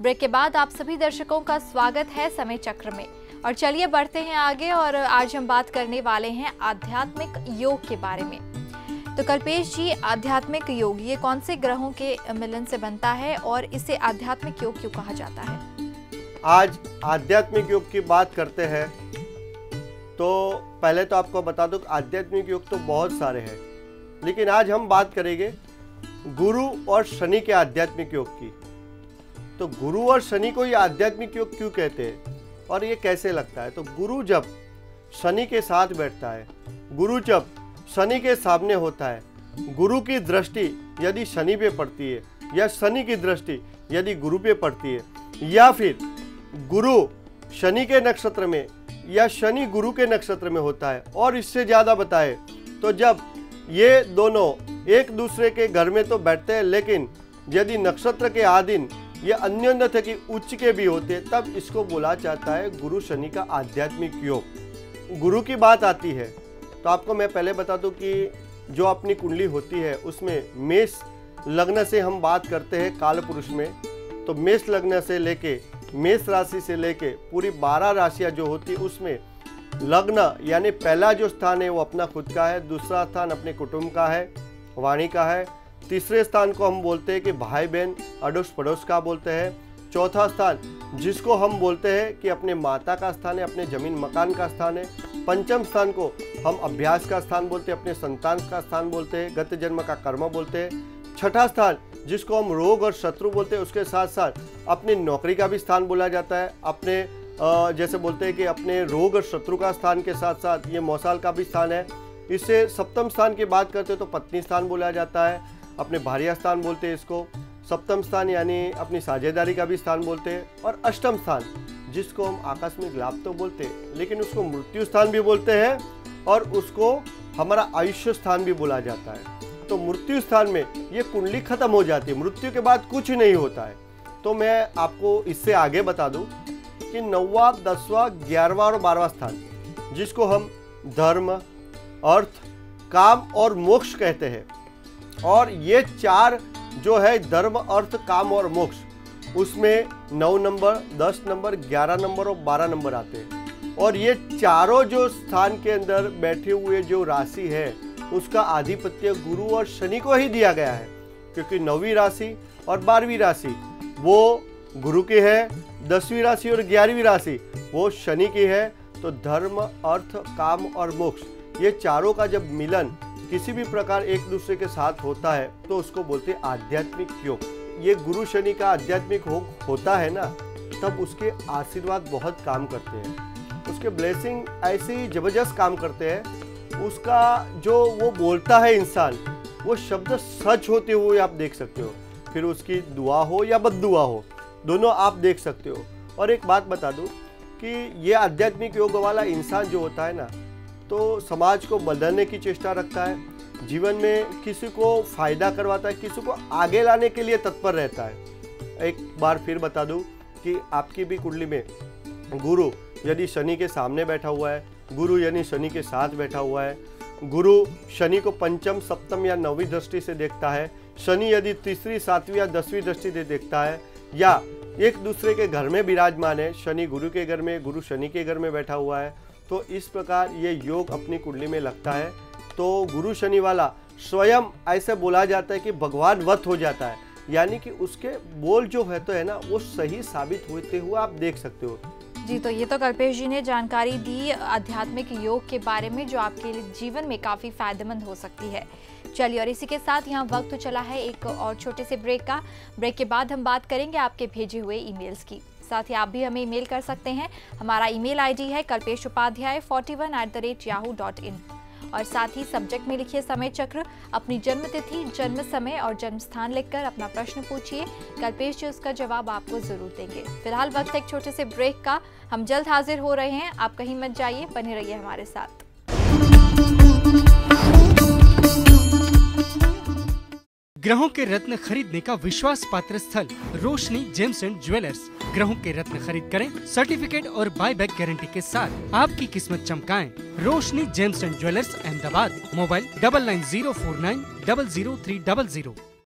Break के बाद आप सभी दर्शकों का स्वागत है समय चक्र में। और चलिए बढ़ते हैं आगे और आज हम बात करने वाले हैं आध्यात्मिक योग के बारे में। तो कल्पेश जी, आध्यात्मिक योग ये कौन से ग्रहों के मिलन से बनता है और इसे आध्यात्मिक योग क्यों कहा जाता है? आज आध्यात्मिक योग की बात करते हैं तो पहले तो आपको बता दूं आध्यात्मिक योग तो बहुत सारे हैं, लेकिन आज हम बात करेंगे गुरु और शनि के आध्यात्मिक योग की। तो गुरु और शनि को ये आध्यात्मिक योग क्यों कहते हैं और ये कैसे लगता है? तो गुरु जब शनि के साथ बैठता है, गुरु जब शनि के सामने होता है, गुरु की दृष्टि यदि शनि पे पड़ती है या शनि की दृष्टि यदि गुरु पे पड़ती है, या फिर गुरु शनि के नक्षत्र में या शनि गुरु के नक्षत्र में होता है, और इससे ज़्यादा बताए तो जब ये दोनों एक दूसरे के घर में तो बैठते हैं, लेकिन यदि नक्षत्र के आदिन ये अन्योन्य की उच्च के भी होते हैं, तब इसको बोला जाता है गुरु शनि का आध्यात्मिक योग। गुरु की बात आती है तो आपको मैं पहले बता दूं कि जो अपनी कुंडली होती है उसमें मेष लग्न से हम बात करते हैं काल पुरुष में। तो मेष लग्न से लेके मेष राशि से लेके पूरी 12 राशियां जो होती है उसमें लग्न यानी पहला जो स्थान है वो अपना खुद का है, दूसरा स्थान अपने कुटुंब का है, वाणी का है, तीसरे स्थान को हम बोलते हैं कि भाई बहन अड़ोस पड़ोस का बोलते हैं, चौथा स्थान जिसको हम बोलते हैं कि अपने माता का स्थान है, अपने जमीन मकान का स्थान है, पंचम स्थान को हम अभ्यास का स्थान बोलते हैं, अपने संतान का स्थान बोलते हैं, गत जन्म का कर्म बोलते हैं, छठा स्थान जिसको हम रोग और शत्रु बोलते हैं, उसके साथ साथ अपनी नौकरी का भी स्थान बोला जाता है, अपने जैसे बोलते हैं कि अपने रोग और शत्रु का स्थान के साथ साथ ये मौसाल का भी स्थान है। इससे सप्तम स्थान की बात करते हैं तो पत्नी स्थान बोला जाता है, अपने भार्या स्थान बोलते हैं इसको, सप्तम स्थान यानी अपनी साझेदारी का भी स्थान बोलते हैं, और अष्टम स्थान जिसको हम आकस्मिक लाभ तो बोलते हैं लेकिन उसको मृत्यु स्थान भी बोलते हैं और उसको हमारा आयुष्य स्थान भी बोला जाता है। तो मृत्यु स्थान में ये कुंडली खत्म हो जाती है, मृत्यु के बाद कुछ नहीं होता है। तो मैं आपको इससे आगे बता दूं कि 9वां, 10वां, 11वां और 12वां स्थान जिसको हम धर्म, अर्थ, काम और मोक्ष कहते हैं, और ये चार जो है धर्म, अर्थ, काम और मोक्ष, उसमें 9 नंबर, 10 नंबर, 11 नंबर और 12 नंबर आते हैं। और ये चारों जो स्थान के अंदर बैठे हुए जो राशि है उसका आधिपत्य गुरु और शनि को ही दिया गया है, क्योंकि 9वीं राशि और 12वीं राशि वो गुरु की है, 10वीं राशि और 11वीं राशि वो शनि की है। तो धर्म, अर्थ, काम और मोक्ष ये चारों का जब मिलन किसी भी प्रकार एक दूसरे के साथ होता है तो उसको बोलते हैं आध्यात्मिक योग। ये गुरु शनि का आध्यात्मिक योग होता है ना, तब उसके आशीर्वाद बहुत काम करते हैं, उसके ब्लेसिंग ऐसे ही जबरदस्त काम करते हैं। उसका जो वो बोलता है इंसान, वो शब्द सच होते हुए आप देख सकते हो, फिर उसकी दुआ हो या बद्दुआ हो, दोनों आप देख सकते हो। और एक बात बता दूं कि ये आध्यात्मिक योग वाला इंसान जो होता है ना, तो समाज को बदलने की चेष्टा रखता है, जीवन में किसी को फायदा करवाता है, किसी को आगे लाने के लिए तत्पर रहता है। एक बार फिर बता दूं कि आपकी भी कुंडली में गुरु यदि शनि के सामने बैठा हुआ है, गुरु यानी शनि के साथ बैठा हुआ है, गुरु शनि को पंचम, सप्तम या 9वीं दृष्टि से देखता है, शनि यदि तीसरी, 7वीं या 10वीं दृष्टि से देखता है, या एक दूसरे के घर में विराजमान है, शनि गुरु के घर में, गुरु शनि के घर में बैठा हुआ है, तो इस प्रकार ये योग अपनी कुंडली में लगता है। तो गुरु शनि वाला स्वयं ऐसे बोला जाता है कि भगवान वत हो जाता है, यानी कि उसके बोल जो है तो है ना वो सही साबित होते हुए आप देख सकते हो। जी, तो ये तो कल्पेश जी ने जानकारी दी आध्यात्मिक योग के बारे में जो आपके जीवन में काफ़ी फायदेमंद हो सकती है। चलिए, और इसी के साथ यहाँ वक्त चला है एक और छोटे से ब्रेक का। ब्रेक के बाद हम बात करेंगे आपके भेजे हुए ईमेल्स की। साथ ही आप भी हमें ईमेल कर सकते हैं। हमारा ईमेल आईडी है kalpeshupadhyay41@yahoo.in, और साथ ही सब्जेक्ट में लिखिए समय चक्र, अपनी जन्म तिथि, जन्म समय और जन्म स्थान लिखकर अपना प्रश्न पूछिए। कल्पेश जी उसका जवाब आपको जरूर देंगे। फिलहाल वक्त एक छोटे से ब्रेक का, हम जल्द हाजिर हो रहे हैं। आप कहीं मत जाइए, बने रहिए हमारे साथ। ग्रहों के रत्न खरीदने का विश्वास पात्र स्थल रोशनी जेम्स एंड ज्वेलर्स। ग्रहों के रत्न खरीद करें सर्टिफिकेट और बाय बैक गारंटी के साथ। आपकी किस्मत चमकाएं। Roshni gems and jewellers, Ahmedabad. Mobile 9904900300।